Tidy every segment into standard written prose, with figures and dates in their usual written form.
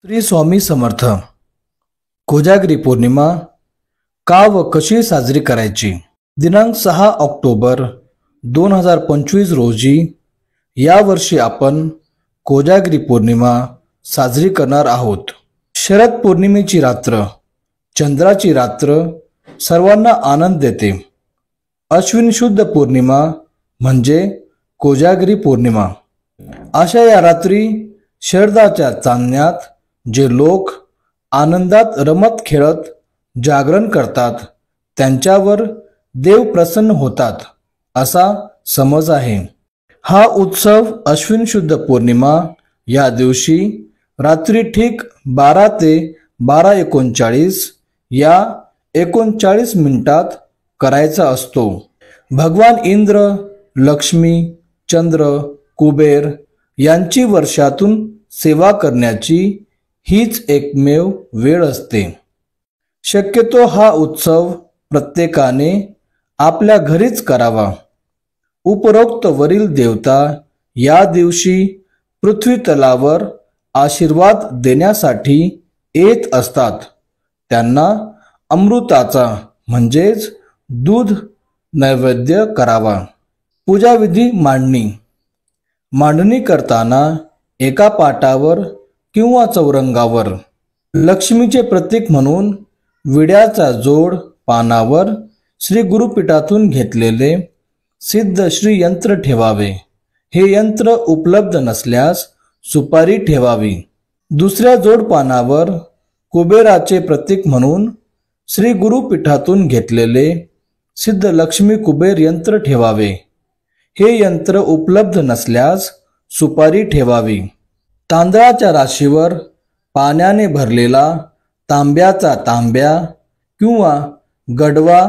श्री स्वामी समर्थ. कोजागिरी पौर्णिमा का व कशी साजरी करायची? दिनांक 6 ऑक्टोबर 2025 रोजी यावर्षी आपण कोजागिरी पौर्णिमा साजरी करणार आहोत. शरद पौर्णिमेची रात्र, चंद्राची रात्र सर्वांना आनंद देते. अश्विन शुद्ध पौर्णिमा म्हणजे कोजागिरी पौर्णिमा. अशा या रात्री शरदाच्या चांदण्यात जे लोक आनंदात रमत खेळत जागरण करतात त्यांच्यावर देव प्रसन्न होतात असा समज आहे. हा उत्सव अश्विन शुद्ध पौर्णिमा या दिवशी रात्री ठीक 12 ते 12:39 या 39 मिनिटात करायचा असतो. भगवान इंद्र, लक्ष्मी, चंद्र, कुबेर यांची वर्षातून सेवा करण्याची हीच एकमेव वेळ असते. शक्यतो हा उत्सव प्रत्येकाने आपल्या घरीच करावा. उपरोक्त वरील देवता या दिवशी पृथ्वी तलावर आशीर्वाद देण्यासाठी येत असतात. त्यांना अमृताचा म्हणजेच दूध नैवेद्य करावा. पूजाविधी मांडणी करताना एका पाटावर किंवा चौरंगावर लक्ष्मीचे प्रतीक म्हणून विड्याचा जोड पानावर श्री गुरुपीठातून घेतलेले सिद्ध श्री यंत्र ठेवावे. हे यंत्र उपलब्ध नसल्यास सुपारी ठेवावी. दुसऱ्या जोड पानावर कुबेराचे प्रतीक म्हणून श्री गुरुपीठातून घेतलेले सिद्ध लक्ष्मी कुबेर यंत्र ठेवावे. हे यंत्र उपलब्ध नसल्यास सुपारी ठेवावी. तांदळाच्या राशीवर पाण्याने भरलेला तांब्याचा तांब्या किंवा गडवा,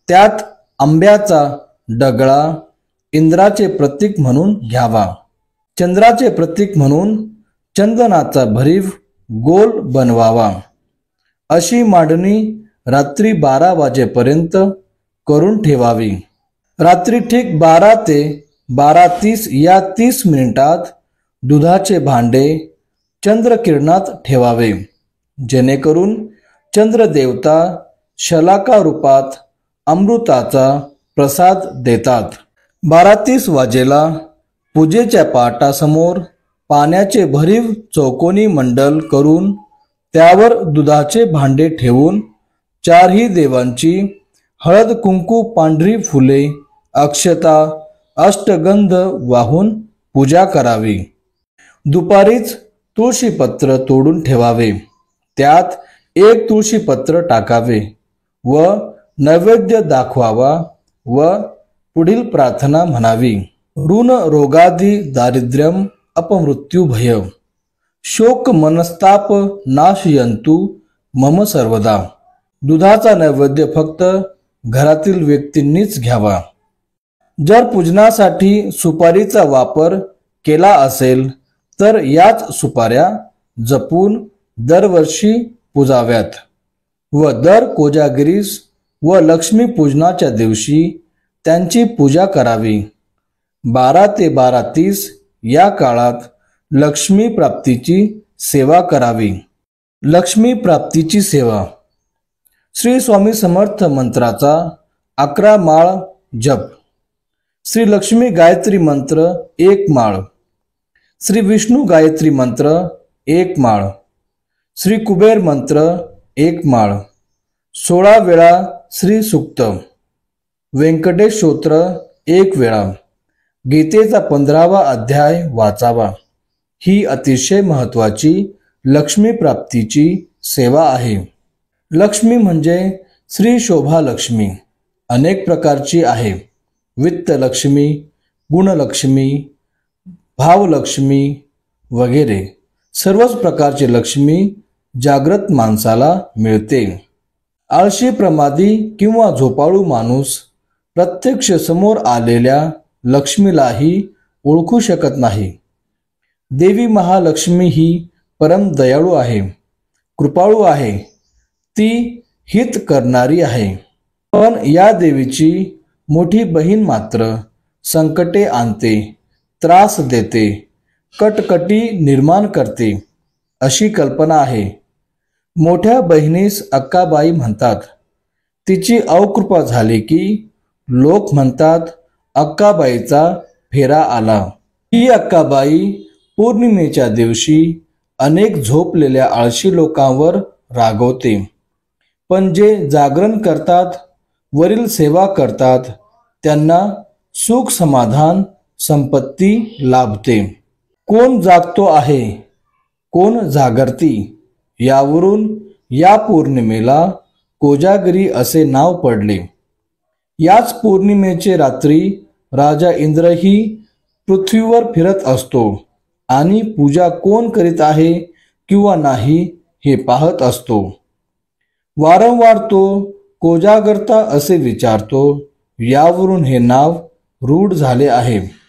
त्यात आंब्याचा डगळा इंद्राचे प्रतीक म्हणून घ्यावा. चंद्राचे प्रतीक म्हणून चंदनाचा भरीव गोल बनवावा. अशी मांडणी रात्री 12 वाजेपर्यंत करून ठेवावी. रात्री ठीक 12 ते 12:30 या 30 मिनिटात दुधाचे भांडे चंद्रकिरणात ठेवावे, जेणेकरून चंद्रदेवता शलाका रूपात अमृताचा प्रसाद देतात. 12:30 वाजेला पूजेच्या पाटासमोर पाण्याचे भरीव चौकोनी मंडल करून त्यावर दुधाचे भांडे ठेवून चारही देवांची हळद कुंकू, पांढरी फुले, अक्षता, अष्टगंध वाहून पूजा करावी. दुपारीच तुळशीपत्र तोडून ठेवावे. त्यात एक तुळशीपत्र टाकावे व नैवेद्य दाखवावा व पुढील प्रार्थना म्हणावी. ऋण रोगादि दारिद्र्यम अपमृत्यू भय शोक मनस्ताप नाशयंतु मम सर्वदा. दुधाचा नैवेद्य फक्त घरातील व्यक्तींनीच घ्यावा. जर पूजनासाठी सुपारीचा वापर केला असेल तर याच सुपाऱ्या जपून दरवर्षी पूजाव्यात व दर कोजागिरीस व लक्ष्मी पूजनाच्या दिवशी त्यांची पूजा करावी. 12 ते 12:30 या काळात लक्ष्मी प्राप्तीची सेवा करावी. लक्ष्मी प्राप्तीची सेवा. श्री स्वामी समर्थ मंत्राचा 11 माळ जप. श्री लक्ष्मी गायत्री मंत्र 1 माळ. श्री विष्णू गायत्री मंत्र 1 माळ. श्री कुबेर मंत्र 1 माळ. 16 वेळा श्री सूक्त. व्यंकटेश स्तोत्र 1 वेळा. गीतेचा 15वा अध्याय वाचावा. ही अतिशय महत्वाची लक्ष्मी प्राप्तीची सेवा आहे. लक्ष्मी म्हणजे श्री शोभा लक्ष्मी अनेक प्रकारची आहे. वित्त लक्ष्मी, गुणलक्ष्मी, भावलक्ष्मी वगैरे सर्वच प्रकारची लक्ष्मी जागृत माणसाला मिळते. आळशी, प्रमादी किंवा झोपाळू माणूस प्रत्यक्ष समोर आलेल्या लक्ष्मीलाही ओळखू शकत नाही. देवी महालक्ष्मी ही परम दयाळू आहे, कृपाळू आहे. ती हित करणारी आहे. पण या देवीची मोठी बहीण मात्र संकटे आणते, त्रास देते, कटकटी निर्माण करते. अशी कल्पना आहे. मोठ्या बहिणीस अक्काबाई म्हणतात. तिची अवकृपा झाली की लोक म्हणतात अक्काबाईचा फेरा आला. ही अक्काबाई पौर्णिमेच्या दिवशी अनेक झोपलेल्या आळशी लोकांवर रागवते. पण जे जागरण करतात, वरील सेवा करतात, त्यांना सुख समाधान संपत्ती लाभते. कोण जागतो आहे, कोण जागरती, यावरून या पौर्णिमेला कोजागिरी असे नाव पडले. याच पौर्णिमेचे रात्री राजा इंद्रही पृथ्वीवर फिरत असतो आणि पूजा कोण करीत आहे किंवा नाही हे पाहत असतो. वारंवार तो कोजागरता असे विचारतो. यावरून हे नाव रूढ झाले आहे.